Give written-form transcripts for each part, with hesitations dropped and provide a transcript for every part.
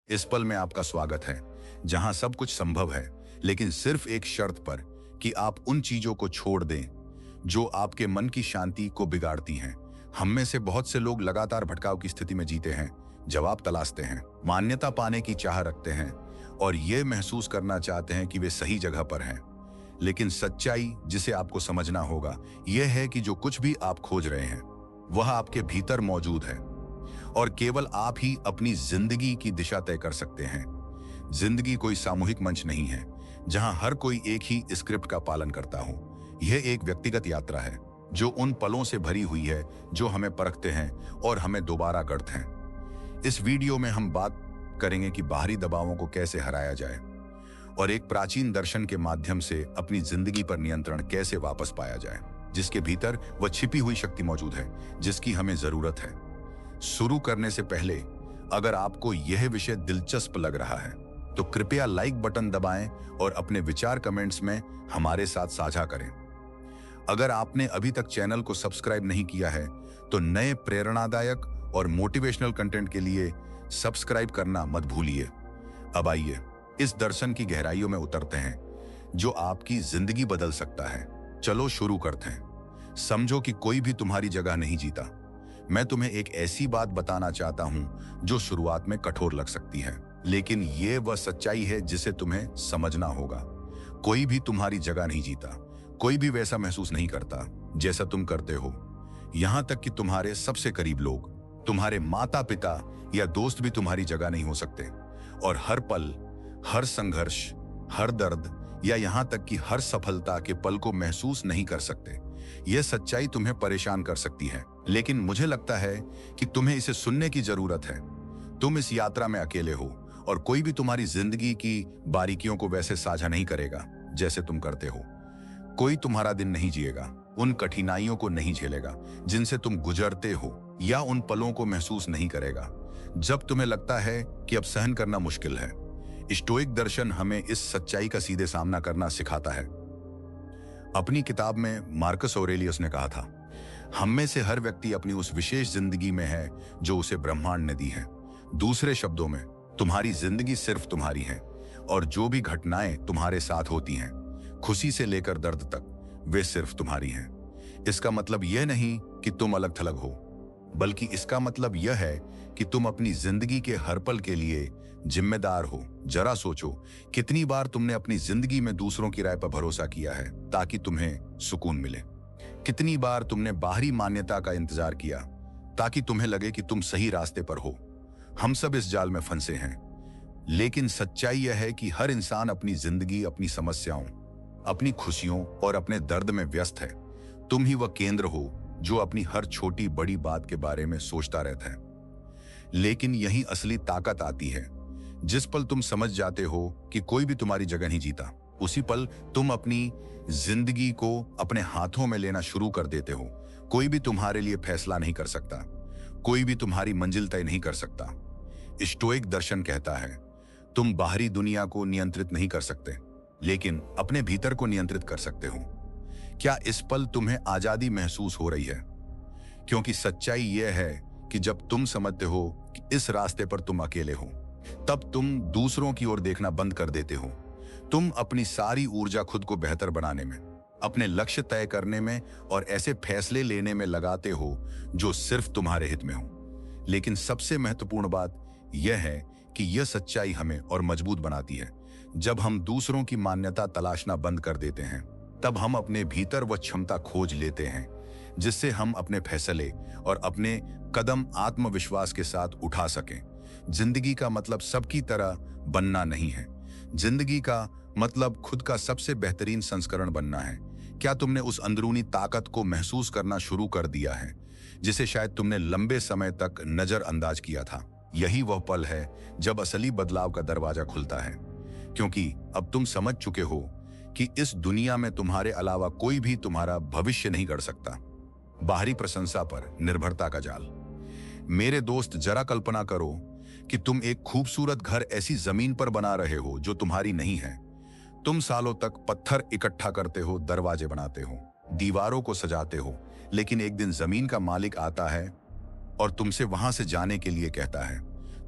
इस पल में आपका स्वागत है, जहां सब कुछ संभव है, लेकिन सिर्फ एक शर्त पर कि आप उन चीजों को छोड़ दें जो आपके मन की शांति को बिगाड़ती हैं। हम में से बहुत से लोग लगातार भटकाव की स्थिति में जीते हैं, जवाब तलाशते हैं, मान्यता पाने की चाह रखते हैं और ये महसूस करना चाहते हैं कि वे सही जगह पर हैं। लेकिन सच्चाई जिसे आपको समझना होगा यह है कि जो कुछ भी आप खोज रहे हैं वह आपके भीतर मौजूद है और केवल आप ही अपनी जिंदगी की दिशा तय कर सकते हैं। जिंदगी कोई सामूहिक मंच नहीं है जहां हर कोई एक ही स्क्रिप्ट का पालन करता हो। यह एक व्यक्तिगत यात्रा है जो उन पलों से भरी हुई है जो हमें परखते हैं और हमें दोबारा गढ़ते हैं। इस वीडियो में हम बात करेंगे कि बाहरी दबावों को कैसे हराया जाए और एक प्राचीन दर्शन के माध्यम से अपनी जिंदगी पर नियंत्रण कैसे वापस पाया जाए, जिसके भीतर वह छिपी हुई शक्ति मौजूद है जिसकी हमें जरूरत है। शुरू करने से पहले अगर आपको यह विषय दिलचस्प लग रहा है तो कृपया लाइक बटन दबाएं और अपने विचार कमेंट्स में हमारे साथ साझा करें। अगर आपने अभी तक चैनल को सब्सक्राइब नहीं किया है तो नए प्रेरणादायक और मोटिवेशनल कंटेंट के लिए सब्सक्राइब करना मत भूलिए। अब आइए इस दर्शन की गहराइयों में उतरते हैं जो आपकी जिंदगी बदल सकता है। चलो शुरू करते हैं। समझो कि कोई भी तुम्हारी जगह नहीं जीता। मैं तुम्हें एक ऐसी बात बताना चाहता हूं जो शुरुआत में कठोर लग सकती है, लेकिन ये वह सच्चाई है जिसे तुम्हें समझना होगा। कोई भी तुम्हारी जगह नहीं जीता। कोई भी वैसा महसूस नहीं करता जैसा तुम करते हो। यहां तक कि तुम्हारे सबसे करीब लोग, तुम्हारे माता पिता या दोस्त भी तुम्हारी जगह नहीं हो सकते। और हर पल, हर संघर्ष, हर दर्द या यहां तक कि हर सफलता के पल को महसूस नहीं कर सकते। यह सच्चाई तुम्हें परेशान कर सकती है, लेकिन मुझे लगता है कि तुम्हें इसे सुनने की जरूरत है। तुम इस यात्रा में अकेले हो और कोई भी तुम्हारी जिंदगी की बारीकियों को वैसे साझा नहीं करेगा जैसे तुम करते हो। कोई तुम्हारा दिन नहीं जिएगा, उन कठिनाइयों को नहीं झेलेगा जिनसे तुम गुजरते हो, या उन पलों को महसूस नहीं करेगा जब तुम्हें लगता है कि अब सहन करना मुश्किल है। स्टोइक दर्शन हमें इस सच्चाई का सीधे सामना करना सिखाता है। अपनी किताब में मार्कस ऑरेलियस ने कहा था, हम में से हर व्यक्ति अपनी उस विशेष जिंदगी में है जो उसे ब्रह्मांड ने दी है। दूसरे शब्दों में, तुम्हारी जिंदगी सिर्फ तुम्हारी है और जो भी घटनाएं तुम्हारे साथ होती हैं, खुशी से लेकर दर्द तक, वे सिर्फ तुम्हारी हैं। इसका मतलब यह नहीं कि तुम अलग थलग हो, बल्कि इसका मतलब यह है कि तुम अपनी जिंदगी के हर पल के लिए जिम्मेदार हो। जरा सोचो, कितनी बार तुमने अपनी जिंदगी में दूसरों की राय पर भरोसा किया है ताकि तुम्हें सुकून मिले। कितनी बार तुमने बाहरी मान्यता का इंतजार किया ताकि तुम्हें लगे कि तुम सही रास्ते पर हो। हम सब इस जाल में फंसे हैं, लेकिन सच्चाई यह है कि हर इंसान अपनी जिंदगी, अपनी समस्याओं, अपनी खुशियों और अपने दर्द में व्यस्त है। तुम ही वह केंद्र हो जो अपनी हर छोटी बड़ी बात के बारे में सोचता रहता है। लेकिन यही असली ताकत आती है जिस पल तुम समझ जाते हो कि कोई भी तुम्हारी जगह नहीं जीता। उसी पल तुम अपनी जिंदगी को अपने हाथों में लेना शुरू कर देते हो। कोई भी तुम्हारे लिए फैसला नहीं कर सकता, कोई भी तुम्हारी मंजिल तय नहीं कर सकता। स्टोइक दर्शन कहता है, तुम बाहरी दुनिया को नियंत्रित नहीं कर सकते, लेकिन अपने भीतर को नियंत्रित कर सकते हो। क्या इस पल तुम्हें आजादी महसूस हो रही है? क्योंकि सच्चाई यह है कि जब तुम समझते हो कि इस रास्ते पर तुम अकेले हो, तब तुम दूसरों की ओर देखना बंद कर देते हो। तुम अपनी सारी ऊर्जा खुद को बेहतर बनाने में, अपने लक्ष्य तय करने में और ऐसे फैसले लेने में लगाते हो जो सिर्फ तुम्हारे हित में हो। लेकिन सबसे महत्वपूर्ण बात यह है कि यह सच्चाई हमें और मजबूत बनाती है। जब हम दूसरों की मान्यता तलाशना बंद कर देते हैं, तब हम अपने भीतर वह क्षमता खोज लेते हैं जिससे हम अपने फैसले और अपने कदम आत्मविश्वास के साथ उठा सकें। जिंदगी का मतलब सबकी तरह बनना नहीं है। जिंदगी का मतलब खुद का सबसे बेहतरीन संस्करण बनना है। क्या तुमने उस अंदरूनी ताकत को महसूस करना शुरू कर दिया है जिसे शायद तुमने लंबे समय तक नजरअंदाज किया था? यही वह पल है जब असली बदलाव का दरवाजा खुलता है, क्योंकि अब तुम समझ चुके हो कि इस दुनिया में तुम्हारे अलावा कोई भी तुम्हारा भविष्य नहीं गढ़ सकता। बाहरी प्रशंसा पर निर्भरता का जाल। मेरे दोस्त, जरा कल्पना करो कि तुम एक खूबसूरत घर ऐसी जमीन पर बना रहे हो जो तुम्हारी नहीं है। तुम सालों तक पत्थर इकट्ठा करते हो, दरवाजे बनाते हो, दीवारों को सजाते हो, लेकिन एक दिन जमीन का मालिक आता है और तुमसे वहां से जाने के लिए कहता है।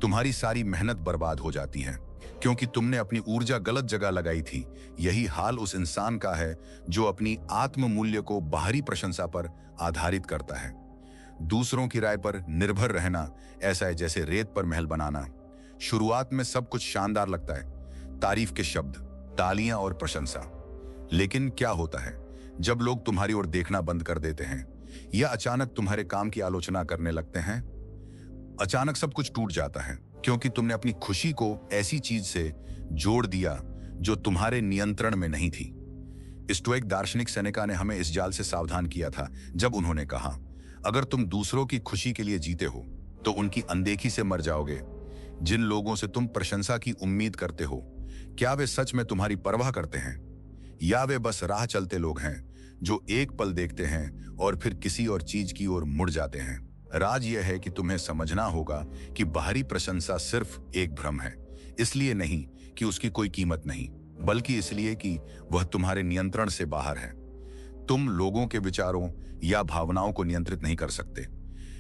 तुम्हारी सारी मेहनत बर्बाद हो जाती है क्योंकि तुमने अपनी ऊर्जा गलत जगह लगाई थी। यही हाल उस इंसान का है जो अपनी आत्म मूल्य को बाहरी प्रशंसा पर आधारित करता है। दूसरों की राय पर निर्भर रहना ऐसा है जैसे रेत पर महल बनाना। शुरुआत में सब कुछ शानदार लगता है, तारीफ के शब्द, तालियां और प्रशंसा। लेकिन क्या होता है जब लोग तुम्हारी ओर देखना बंद कर देते हैं या अचानक तुम्हारे काम की आलोचना करने लगते हैं? अचानक सब कुछ टूट जाता है क्योंकि तुमने अपनी खुशी को ऐसी चीज से जोड़ दिया जो तुम्हारे नियंत्रण में नहीं थी। स्टोइक दार्शनिक सेनेका ने हमें इस जाल से सावधान किया था जब उन्होंने कहा, अगर तुम दूसरों की खुशी के लिए जीते हो तो उनकी अनदेखी से मर जाओगे। जिन लोगों से तुम प्रशंसा की उम्मीद करते हो, क्या वे सच में तुम्हारी परवाह करते हैं या वे बस राह चलते लोग हैं जो एक पल देखते हैं और फिर किसी और चीज की ओर मुड़ जाते हैं? राज यह है कि तुम्हें समझना होगा कि बाहरी प्रशंसा सिर्फ एक भ्रम है, इसलिए नहीं कि उसकी कोई कीमत नहीं, बल्कि इसलिए कि वह तुम्हारे नियंत्रण से बाहर है। तुम लोगों के विचारों या भावनाओं को नियंत्रित नहीं कर सकते।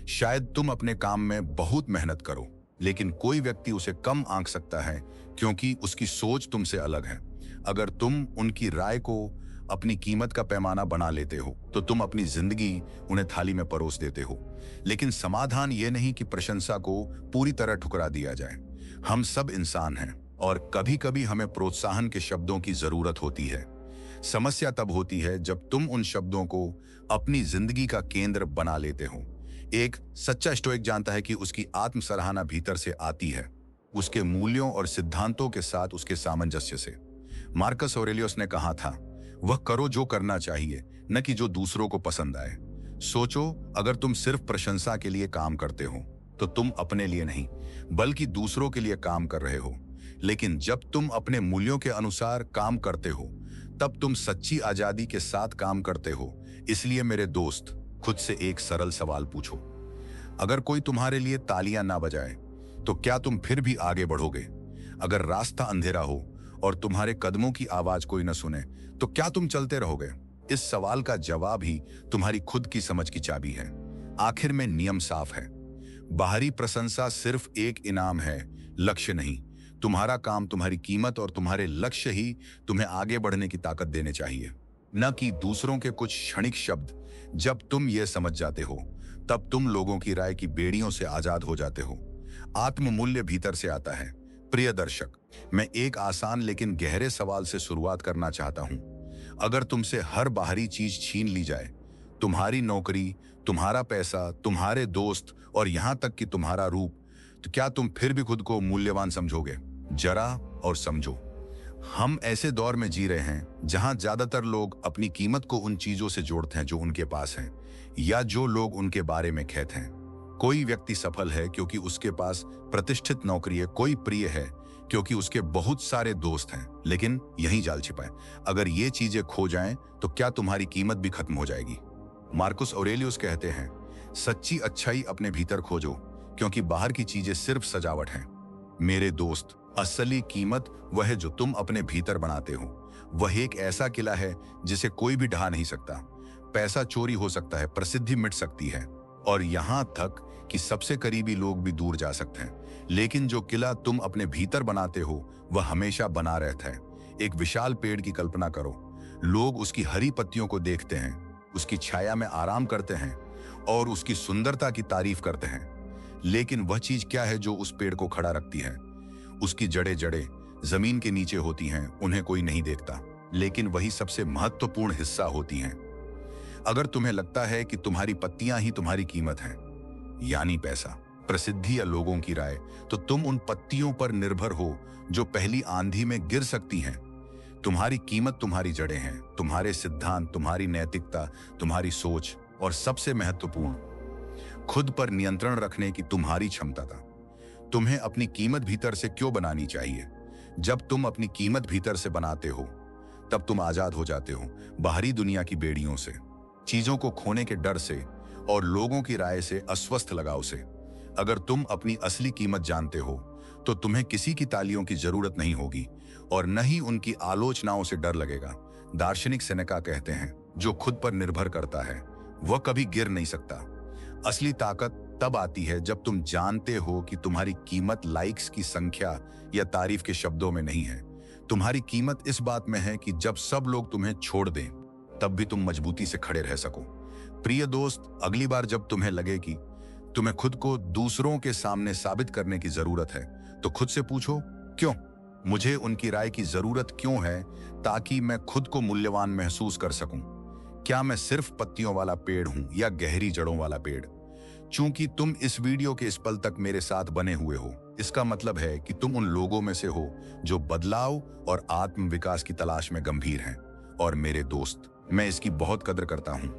शायद तुम अपने काम में बहुत मेहनत करो, लेकिन कोई व्यक्ति उसे कम आंक सकता है क्योंकि उसकी सोच तुमसे अलग है। अगर तुम उनकी राय को अपनी कीमत का पैमाना बना लेते हो तो तुम अपनी जिंदगी उन्हें थाली में परोस देते हो। लेकिन समाधान यह नहीं कि प्रशंसा को पूरी तरह ठुकरा दिया जाए। हम सब इंसान हैं और कभी कभी हमें प्रोत्साहन के शब्दों की जरूरत होती है। समस्या तब होती है जब तुम उन शब्दों को अपनी जिंदगी का केंद्र बना लेते हो। एक सच्चा स्टोइक जानता है कि उसकी आत्म सराहना भीतर से आती है, उसके मूल्यों और सिद्धांतों के साथ उसके सामंजस्य से। मार्कस ऑरेलियस ने कहा था, वह करो जो करना चाहिए, न कि जो दूसरों को पसंद आए। सोचो, अगर तुम सिर्फ प्रशंसा के लिए काम करते हो तो तुम अपने लिए नहीं बल्कि दूसरों के लिए काम कर रहे हो। लेकिन जब तुम अपने मूल्यों के अनुसार काम करते हो तब तुम सच्ची आजादी के साथ काम करते हो। इसलिए मेरे दोस्त, खुद से एक सरल सवाल पूछो, अगर कोई तुम्हारे लिए तालियां ना बजाए तो क्या तुम फिर भी आगे बढ़ोगे? अगर रास्ता अंधेरा हो और तुम्हारे कदमों की आवाज कोई न सुने तो क्या तुम चलते रहोगे? इस सवाल का जवाब ही तुम्हारी खुद की समझ की चाबी है। आखिर में नियम साफ है, बाहरी प्रशंसा सिर्फ एक इनाम है, लक्ष्य नहीं। तुम्हारा काम, तुम्हारी कीमत और तुम्हारे लक्ष्य ही तुम्हें आगे बढ़ने की ताकत देने चाहिए, न कि दूसरों के कुछ क्षणिक शब्द। जब तुम ये समझ जाते हो तब तुम लोगों की राय की बेड़ियों से आजाद हो जाते हो। आत्ममूल्य भीतर से आता है। प्रिय दर्शक, मैं एक आसान लेकिन गहरे सवाल से शुरुआत करना चाहता हूं। अगर तुमसे हर बाहरी चीज छीन ली जाए, तुम्हारी नौकरी, तुम्हारा पैसा, तुम्हारे दोस्त और यहां तक कि तुम्हारा रूप, तो क्या तुम फिर भी खुद को मूल्यवान समझोगे? जरा और समझो, हम ऐसे दौर में जी रहे हैं जहां ज्यादातर लोग अपनी कीमत को उन चीजों से जोड़ते हैं जो उनके पास हैं या जो लोग उनके बारे में कहते हैं। कोई व्यक्ति सफल है क्योंकि उसके पास प्रतिष्ठित नौकरी है, कोई प्रिय है क्योंकि उसके बहुत सारे दोस्त हैं। लेकिन यही जाल छिपा है, अगर ये चीजें खो जाएं तो क्या तुम्हारी कीमत भी खत्म हो जाएगी? मार्कस ऑरेलियस कहते हैं, सच्ची अच्छाई अपने भीतर खोजो क्योंकि बाहर की चीजें सिर्फ सजावट हैं। मेरे दोस्त, असली कीमत वह है जो तुम अपने भीतर बनाते हो। वह एक ऐसा किला है जिसे कोई भी ढहा नहीं सकता। पैसा चोरी हो सकता है, प्रसिद्धि मिट सकती है और यहां तक कि सबसे करीबी लोग भी दूर जा सकते हैं, लेकिन जो किला तुम अपने भीतर बनाते हो वह हमेशा बना रहता है। एक विशाल पेड़ की कल्पना करो। लोग उसकी हरी पत्तियों को देखते हैं, उसकी छाया में आराम करते हैं और उसकी सुंदरता की तारीफ करते हैं। लेकिन वह चीज क्या है जो उस पेड़ को खड़ा रखती है? उसकी जड़ें जमीन के नीचे होती हैं, उन्हें कोई नहीं देखता, लेकिन वही सबसे महत्वपूर्ण हिस्सा होती हैं। अगर तुम्हें लगता है कि तुम्हारी पत्तियां ही तुम्हारी कीमत हैं, यानी पैसा, प्रसिद्धि या लोगों की राय, तो तुम उन पत्तियों पर निर्भर हो जो पहली आंधी में गिर सकती हैं। तुम्हारी कीमत तुम्हारी जड़ें हैं, तुम्हारे सिद्धांत, तुम्हारी नैतिकता, तुम्हारी सोच और सबसे महत्वपूर्ण, खुद पर नियंत्रण रखने की तुम्हारी क्षमता था। तुम्हें अपनी कीमत भीतर से क्यों बनानी चाहिए? जब तुम अपनी कीमत भीतर से बनाते हो तब तुम आजाद हो जाते हो बाहरी दुनिया की बेड़ियों से, चीजों को खोने के डर से और लोगों की राय से अस्वस्थ लगाव से। अगर तुम अपनी असली कीमत जानते हो तो तुम्हें किसी की तालियों की जरूरत नहीं होगी और न ही उनकी आलोचनाओं से डर लगेगा। दार्शनिक सेनेका कहते हैं, जो खुद पर निर्भर करता है वह कभी गिर नहीं सकता। असली ताकत तब आती है जब तुम जानते हो कि तुम्हारी कीमत लाइक्स की संख्या या तारीफ के शब्दों में नहीं है। तुम्हारी कीमत इस बात में है कि जब सब लोग तुम्हें छोड़ दें तब भी तुम मजबूती से खड़े रह सको। प्रिय दोस्त, अगली बार जब तुम्हें लगे कि तुम्हें खुद को दूसरों के सामने साबित करने की जरूरत है तो खुद से पूछो, क्यों? मुझे उनकी राय की जरूरत क्यों है, ताकि मैं खुद को मूल्यवान महसूस कर सकूं। क्या मैं सिर्फ पत्तियों वाला पेड़ हूं या गहरी जड़ों वाला पेड़? चूंकि तुम इस वीडियो के इस पल तक मेरे साथ बने हुए हो, इसका मतलब है कि तुम उन लोगों में से हो जो बदलाव और आत्म विकास की तलाश में गंभीर हैं। और मेरे दोस्त, मैं इसकी बहुत कदर करता हूं।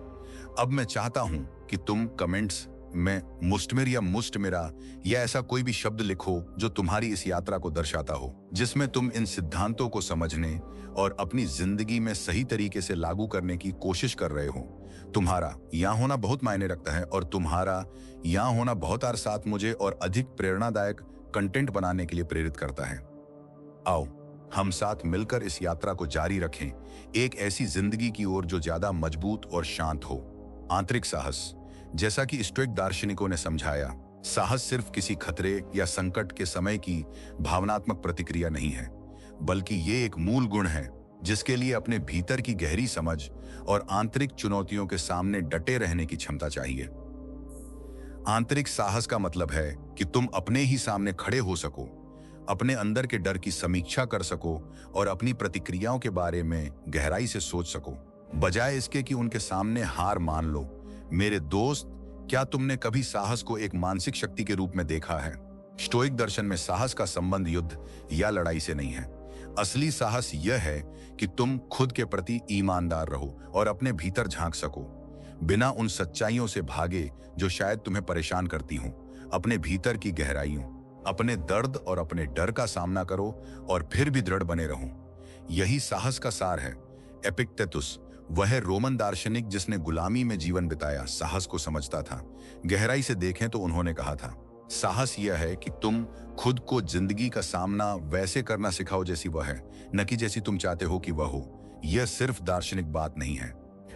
अब मैं चाहता हूं कि तुम कमेंट्स में मुस्टमिर या मुस्टमिरा या ऐसा कोई भी शब्द लिखो जो तुम्हारी इस यात्रा को दर्शाता हो, जिसमें तुम इन सिद्धांतों को समझने और अपनी जिंदगी में सही तरीके से लागू करने की कोशिश कर रहे हो। तुम्हारा यहाँ होना बहुत मायने रखता है और तुम्हारा यहाँ होना बहुत साथ मुझे और अधिक प्रेरणादायक कंटेंट बनाने के लिए प्रेरित करता है। आओ हम साथ मिलकर इस यात्रा को जारी रखें, एक ऐसी जिंदगी की ओर जो ज्यादा मजबूत और शांत हो। आंतरिक साहस, जैसा कि स्टोइक दार्शनिकों ने समझाया, साहस सिर्फ किसी खतरे या संकट के समय की भावनात्मक प्रतिक्रिया नहीं है, बल्कि ये एक मूल गुण है जिसके लिए अपने भीतर की गहरी समझ और आंतरिक चुनौतियों के सामने डटे रहने की क्षमता चाहिए। आंतरिक साहस का मतलब है कि तुम अपने ही सामने खड़े हो सको, अपने अंदर के डर की समीक्षा कर सको और अपनी प्रतिक्रियाओं के बारे में गहराई से सोच सको, बजाय इसके कि उनके सामने हार मान लो। मेरे दोस्त, क्या तुमने कभी साहस को एक मानसिक शक्ति के रूप में देखा है? स्टोइक दर्शन में साहस का संबंध युद्ध या लड़ाई से नहीं है। असली साहस यह है कि तुम खुद के प्रति ईमानदार रहो और अपने भीतर झांक सको, बिना उन सच्चाइयों से भागे जो शायद तुम्हें परेशान करती हों। अपने भीतर की गहराइयों, अपने दर्द और अपने डर का सामना करो और फिर भी दृढ़ बने रहो। यही साहस का सार है। एपिक्टेतुस, वह रोमन दार्शनिक जिसने गुलामी में जीवन बिताया, साहस को समझता था। गहराई से देखें तो उन्होंने कहा था, साहस यह है कि तुम खुद को जिंदगी का सामना वैसे करना सिखाओ जैसी वह है, न कि जैसी तुम चाहते हो कि वह हो। यह सिर्फ दार्शनिक बात नहीं है,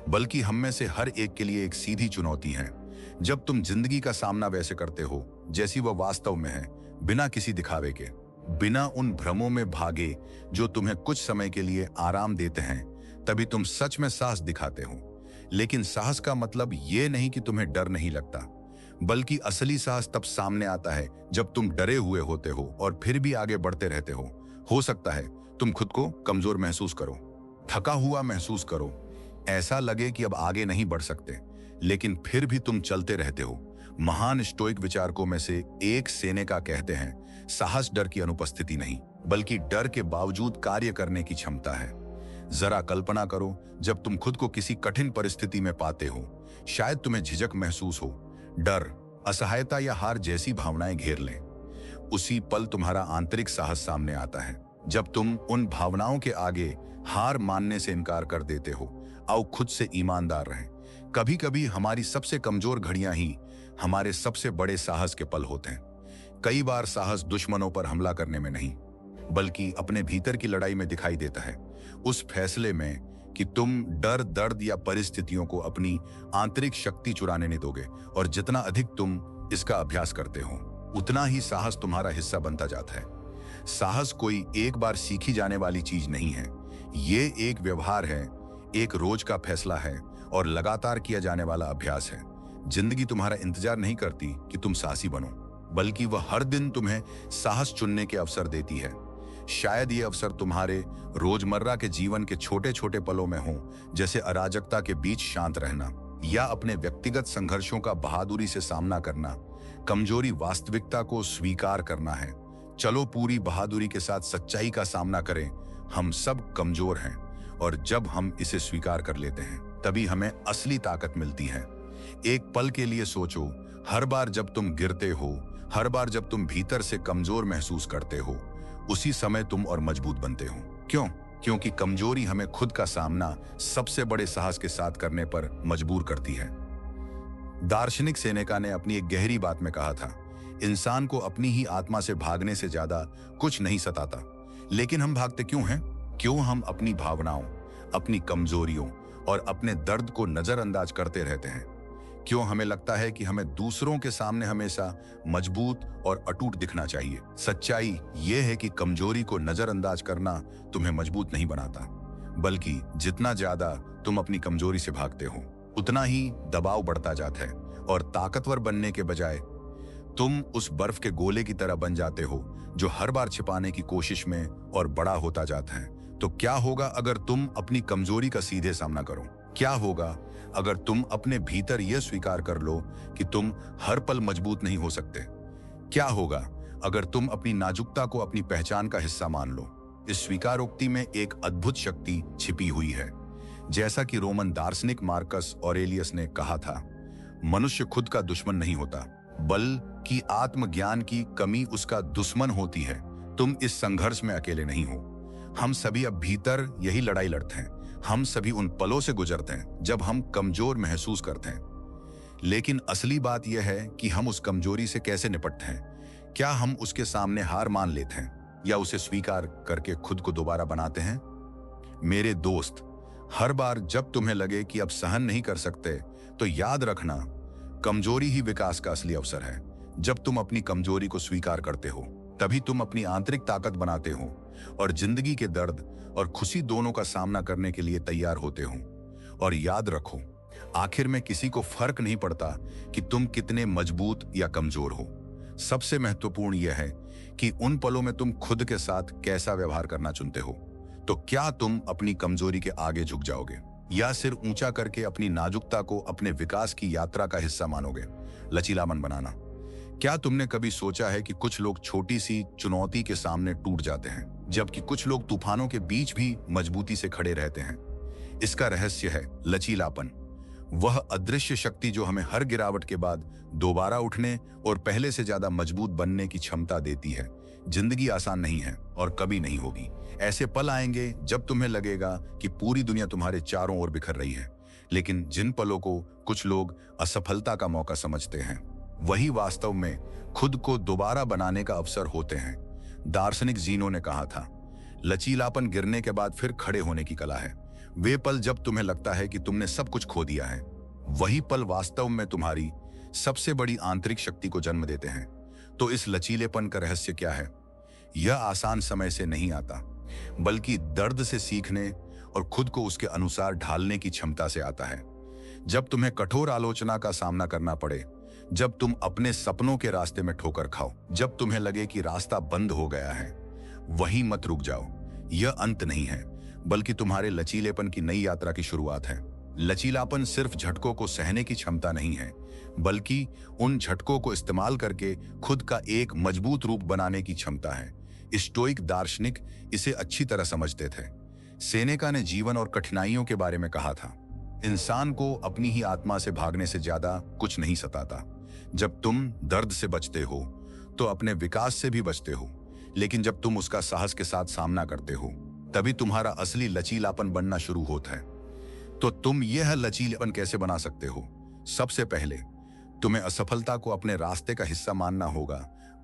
बल्कि हम में से हर एक के लिए एक सीधी चुनौती है। जब तुम जिंदगी का सामना वैसे करते हो जैसी वह वास्तव में है, बिना किसी दिखावे के, बिना उन भ्रमों में भागे जो तुम्हें कुछ समय के लिए आराम देते हैं, तभी तुम सच में साहस दिखाते हो। लेकिन साहस का मतलब ये नहीं कि तुम्हें डर नहीं लगता, बल्कि असली साहस तब सामने आता है जब तुम डरे हुए होते हो और फिर भी आगे बढ़ते रहते हो। हो सकता है तुम खुद को कमजोर महसूस करो, थका हुआ महसूस करो, ऐसा लगे कि अब आगे नहीं बढ़ सकते, लेकिन फिर भी तुम चलते रहते हो। महान स्टोइक विचारकों में से एक सेनेका कहते हैं, साहस डर की अनुपस्थिति नहीं, बल्कि डर के बावजूद कार्य करने की क्षमता है। जरा कल्पना करो, जब तुम खुद को किसी कठिन परिस्थिति में पाते हो, शायद तुम्हें झिझक महसूस हो, डर, असहायता या हार जैसी भावनाएं घेर लें। उसी पल तुम्हारा आंतरिक साहस सामने आता है, जब तुम उन भावनाओं के आगे हार मानने से इनकार कर देते हो। आओ खुद से ईमानदार रहें। कभी कभी हमारी सबसे कमजोर घड़ियां ही हमारे सबसे बड़े साहस के पल होते हैं। कई बार साहस दुश्मनों पर हमला करने में नहीं, बल्कि अपने भीतर की लड़ाई में दिखाई देता है। उस फैसले में कि तुम डर, दर्द या परिस्थितियों को अपनी आंतरिक शक्ति चुराने नहीं दोगे, और जितना अधिक तुम इसका अभ्यास करते हो, उतना ही साहस तुम्हारा हिस्सा बनता जाता है। साहस कोई एक बार सीखी जाने वाली चीज नहीं है, ये एक व्यवहार है, एक रोज का फैसला है और लगातार किया जाने वाला अभ्यास है। जिंदगी तुम्हारा इंतजार नहीं करती कि तुम साहसी बनो, बल्कि वह हर दिन तुम्हें साहस चुनने के अवसर देती है। शायद ये अवसर तुम्हारे रोजमर्रा के जीवन के छोटे छोटे पलों में हो, जैसे अराजकता के बीच शांत रहना, या अपने व्यक्तिगत संघर्षों का बहादुरी से सामना करना। कमजोरी वास्तविकता को स्वीकार करना है। चलो पूरी बहादुरी के साथ सच्चाई का सामना करें। हम सब कमजोर हैं, और जब हम इसे स्वीकार कर लेते हैं, तभी हमें असली ताकत मिलती है। एक पल के लिए सोचो, हर बार जब तुम गिरते हो, हर बार जब तुम भीतर से कमजोर महसूस करते हो, उसी समय तुम और मजबूत बनते हो। क्यों? क्योंकि कमजोरी हमें खुद का सामना सबसे बड़े साहस के साथ करने पर मजबूर करती है। दार्शनिक सेनेका ने अपनी एक गहरी बात में कहा था, इंसान को अपनी ही आत्मा से भागने से ज्यादा कुछ नहीं सताता। लेकिन हम भागते क्यों हैं? क्यों हम अपनी भावनाओं, अपनी कमजोरियों और अपने दर्द को नजरअंदाज करते रहते हैं? क्यों हमें लगता है कि हमें दूसरों के सामने हमेशा मजबूत और अटूट दिखना चाहिए? सच्चाई यह है कि कमजोरी को नजरअंदाज करना तुम्हें मजबूत नहीं बनाता, बल्कि जितना ज्यादा तुम अपनी कमजोरी से भागते हो, उतना ही दबाव बढ़ता जाता है और ताकतवर बनने के बजाय तुम उस बर्फ के गोले की तरह बन जाते हो जो हर बार छिपाने की कोशिश में और बड़ा होता जाता है। तो क्या होगा अगर तुम अपनी कमजोरी का सीधे सामना करो? क्या होगा अगर तुम अपने भीतर यह स्वीकार कर लो कि तुम हर पल मजबूत नहीं हो सकते? क्या होगा अगर तुम अपनी नाजुकता को अपनी पहचान का हिस्सा मान लो? इस स्वीकारोक्ति में एक अद्भुत शक्ति छिपी हुई है। जैसा कि रोमन दार्शनिक मार्कस ऑरेलियस ने कहा था, मनुष्य खुद का दुश्मन नहीं होता, बल्कि आत्मज्ञान की कमी उसका दुश्मन होती है। तुम इस संघर्ष में अकेले नहीं हो। हम सभी अब भीतर यही लड़ाई लड़ते हैं। हम सभी उन पलों से गुजरते हैं जब हम कमजोर महसूस करते हैं। लेकिन असली बात यह है कि हम उस कमजोरी से कैसे निपटते हैं। क्या हम उसके सामने हार मान लेते हैं या उसे स्वीकार करके खुद को दोबारा बनाते हैं? मेरे दोस्त, हर बार जब तुम्हें लगे कि अब सहन नहीं कर सकते, तो याद रखना, कमजोरी ही विकास का असली अवसर है। जब तुम अपनी कमजोरी को स्वीकार करते हो, तभी तुम अपनी आंतरिक ताकत बनाते हो और जिंदगी के दर्द और खुशी दोनों का सामना करने के लिए तैयार होते हो। और याद रखो, आखिर में किसी को फर्क नहीं पड़ता कि तुम कितने मजबूत या कमजोर हो। सबसे महत्वपूर्ण यह है कि उन पलों में तुम खुद के साथ कैसा व्यवहार करना चुनते हो। तो क्या तुम अपनी कमजोरी के आगे झुक जाओगे या सिर ऊंचा करके अपनी नाजुकता को अपने विकास की यात्रा का हिस्सा मानोगे? लचीलापन बनाना। क्या तुमने कभी सोचा है कि कुछ लोग छोटी सी चुनौती के सामने टूट जाते हैं, जबकि कुछ लोग तूफानों के बीच भी मजबूती से खड़े रहते हैं? इसका रहस्य है लचीलापन, वह अदृश्य शक्ति जो हमें हर गिरावट के बाद दोबारा उठने और पहले से ज्यादा मजबूत बनने की क्षमता देती है। जिंदगी आसान नहीं है और कभी नहीं होगी। ऐसे पल आएंगे जब तुम्हें लगेगा कि पूरी दुनिया तुम्हारे चारों ओर बिखर रही है, लेकिन जिन पलों को कुछ लोग असफलता का मौका समझते हैं, वही वास्तव में खुद को दोबारा बनाने का अवसर होते हैं। दार्शनिक ज़ीनो ने कहा था, लचीलापन गिरने के बाद फिर खड़े होने की कला है। वे पल जब तुम्हें लगता है कि तुमने सब कुछ खो दिया है, वही पल वास्तव में तुम्हारी सबसे बड़ी आंतरिक शक्ति को जन्म देते हैं। तो इस लचीलेपन का रहस्य क्या है? यह आसान समय से नहीं आता, बल्कि दर्द से सीखने और खुद को उसके अनुसार ढालने की क्षमता से आता है। जब तुम्हें कठोर आलोचना का सामना करना पड़े, जब तुम अपने सपनों के रास्ते में ठोकर खाओ, जब तुम्हें लगे कि रास्ता बंद हो गया है, वहीं मत रुक जाओ। यह अंत नहीं है, बल्कि तुम्हारे लचीलेपन की नई यात्रा की शुरुआत है। लचीलापन सिर्फ झटकों को सहने की क्षमता नहीं है, बल्कि उन झटकों को इस्तेमाल करके खुद का एक मजबूत रूप बनाने की क्षमता है। स्टोइक दार्शनिक इसे अच्छी तरह समझते थे। सेनेका ने जीवन और कठिनाइयों के बारे में कहा था, इंसान को अपनी ही आत्मा से भागने से ज्यादा कुछ नहीं सताता। जब तुम दर्द से बचते हो, तो अपने विकास से भी बचते हो, लेकिन जब तुम उसका साहस के साथ सामना करते हो, तभी तुम्हारा असली लचीलापन बनना शुरू होता है। तो तुम यह लचीलापन कैसे बना सकते हो? सबसे पहले तुम्हें असफलता को अपने रास्ते का हिस्सा मानना होगा,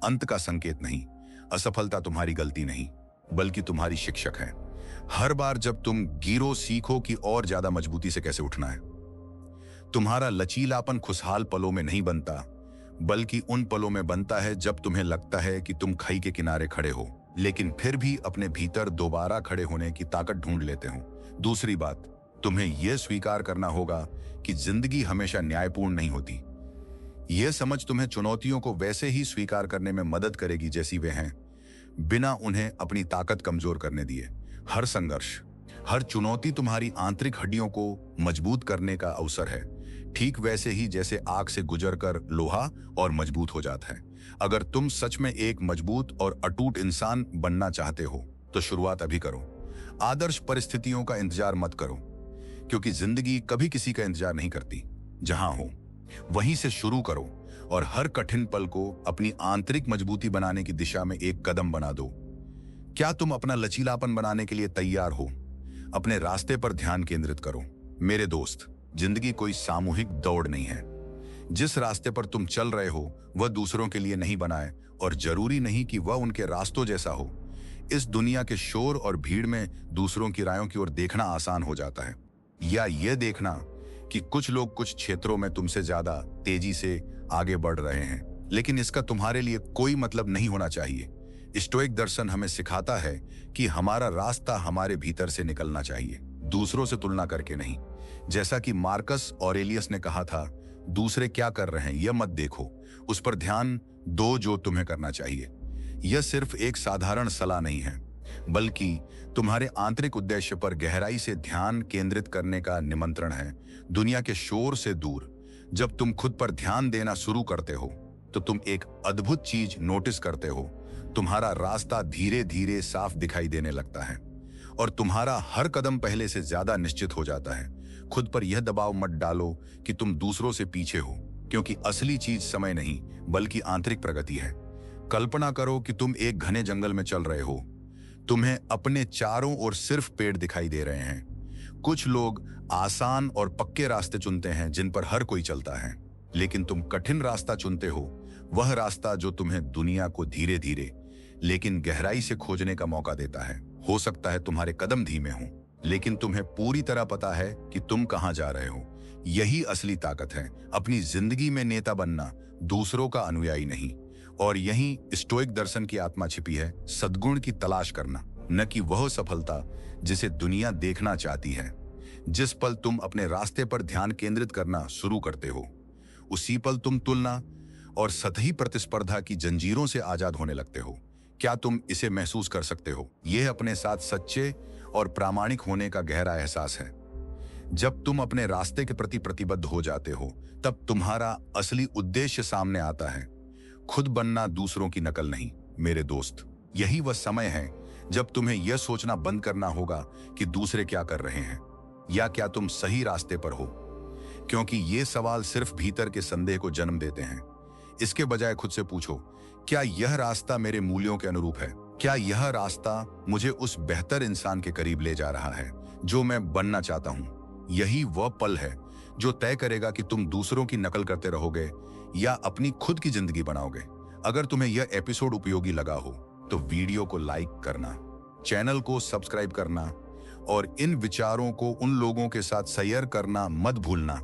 अंत का संकेत नहीं। असफलता तुम्हारी गलती नहीं, बल्कि तुम्हारी शिक्षक है। हर बार जब तुम गिरो, सीखो कि और ज्यादा मजबूती से कैसे उठना है। तुम्हारा लचीलापन खुशहाल पलों में नहीं बनता, बल्कि उन पलों में बनता है जब तुम्हें लगता है कि तुम खाई के किनारे खड़े हो, लेकिन फिर भी अपने भीतर दोबारा खड़े होने की ताकत ढूंढ लेते हो। दूसरी बात, तुम्हें यह स्वीकार करना होगा कि जिंदगी हमेशा न्यायपूर्ण नहीं होती। यह समझ तुम्हें चुनौतियों को वैसे ही स्वीकार करने में मदद करेगी जैसी वे हैं, बिना उन्हें अपनी ताकत कमजोर करने दिए। हर संघर्ष, हर चुनौती तुम्हारी आंतरिक हड्डियों को मजबूत करने का अवसर है, ठीक वैसे ही जैसे आग से गुजरकर लोहा और मजबूत हो जाता है। अगर तुम सच में एक मजबूत और अटूट इंसान बनना चाहते हो, तो शुरुआत अभी करो। आदर्श परिस्थितियों का इंतजार मत करो, क्योंकि जिंदगी कभी किसी का इंतजार नहीं करती। जहां हो वहीं से शुरू करो और हर कठिन पल को अपनी आंतरिक मजबूती बनाने की दिशा में एक कदम बना दो। क्या तुम अपना लचीलापन बनाने के लिए तैयार हो? अपने रास्ते पर ध्यान केंद्रित करो। मेरे दोस्त, जिंदगी कोई सामूहिक दौड़ नहीं है। जिस रास्ते पर तुम चल रहे हो, वह दूसरों के लिए नहीं बना है, और जरूरी नहीं कि वह उनके रास्तों जैसा हो। इस दुनिया के शोर और भीड़ में दूसरों की रायों की ओर देखना आसान हो जाता है, या यह देखना कि कुछ लोग कुछ क्षेत्रों में तुमसे ज्यादा तेजी से आगे बढ़ रहे हैं, लेकिन इसका तुम्हारे लिए कोई मतलब नहीं होना चाहिए। स्टोइक दर्शन हमें सिखाता है कि हमारा रास्ता हमारे भीतर से निकलना चाहिए, दूसरों से तुलना करके नहीं। जैसा कि मार्कस ऑरेलियस ने कहा था, दूसरे क्या कर रहे हैं यह मत देखो, उस पर ध्यान दो जो तुम्हें करना चाहिए। यह सिर्फ एक साधारण सलाह नहीं है, बल्कि तुम्हारे आंतरिक उद्देश्य पर गहराई से ध्यान केंद्रित करने का निमंत्रण है। दुनिया के शोर से दूर जब तुम खुद पर ध्यान देना शुरू करते हो तो तुम एक अद्भुत चीज नोटिस करते हो। तुम्हारा रास्ता धीरे धीरे साफ दिखाई देने लगता है और तुम्हारा हर कदम पहले से ज्यादा निश्चित हो जाता है। खुद पर यह दबाव मत डालो कि तुम दूसरों से पीछे हो, क्योंकि असली चीज समय नहीं बल्कि आंतरिक प्रगति है। कल्पना करो कि तुम एक घने जंगल में चल रहे हो। तुम्हें अपने चारों ओर सिर्फ पेड़ दिखाई दे रहे हैं। कुछ लोग आसान और पक्के रास्ते चुनते हैं जिन पर हर कोई चलता है, लेकिन तुम कठिन रास्ता चुनते हो, वह रास्ता जो तुम्हें दुनिया को धीरे धीरे लेकिन गहराई से खोजने का मौका देता है। हो सकता है तुम्हारे कदम धीमे हों, लेकिन तुम्हें पूरी तरह पता है कि तुम कहां जा रहे हो। यही असली ताकत है, अपनी जिंदगी में नेता बनना, दूसरों का अनुयायी नहीं। और यही स्टोइक दर्शन की आत्मा छिपी है, सद्गुण की तलाश करना, न कि वह सफलता जिसे दुनिया देखना चाहती है। जिस पल तुम अपने रास्ते पर ध्यान केंद्रित करना शुरू करते हो, उसी पल तुम तुलना और सतही प्रतिस्पर्धा की जंजीरों से आजाद होने लगते हो। क्या तुम इसे महसूस कर सकते हो? यह अपने साथ सच्चे और प्रामाणिक होने का गहरा एहसास है। जब तुम अपने रास्ते के प्रति प्रतिबद्ध हो जाते हो, तब तुम्हारा असली उद्देश्य सामने आता है, खुद बनना, दूसरों की नकल नहीं। मेरे दोस्त, यही वह समय है जब तुम्हें यह सोचना बंद करना होगा कि दूसरे क्या कर रहे हैं या क्या तुम सही रास्ते पर हो, क्योंकि ये सवाल सिर्फ भीतर के संदेह को जन्म देते हैं। इसके बजाय खुद से पूछो, क्या यह रास्ता मेरे मूल्यों के अनुरूप है? क्या यह रास्ता मुझे उस बेहतर इंसान के करीब ले जा रहा है जो मैं बनना चाहता हूं? यही वह पल है जो तय करेगा कि तुम दूसरों की नकल करते रहोगे या अपनी खुद की जिंदगी बनाओगे। अगर तुम्हें यह एपिसोड उपयोगी लगा हो तो वीडियो को लाइक करना, चैनल को सब्सक्राइब करना और इन विचारों को उन लोगों के साथ शेयर करना मत भूलना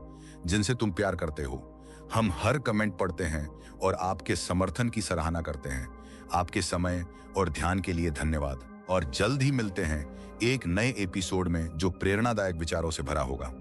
जिनसे तुम प्यार करते हो। हम हर कमेंट पढ़ते हैं और आपके समर्थन की सराहना करते हैं। आपके समय और ध्यान के लिए धन्यवाद और जल्द ही मिलते हैं एक नए एपिसोड में जो प्रेरणादायक विचारों से भरा होगा।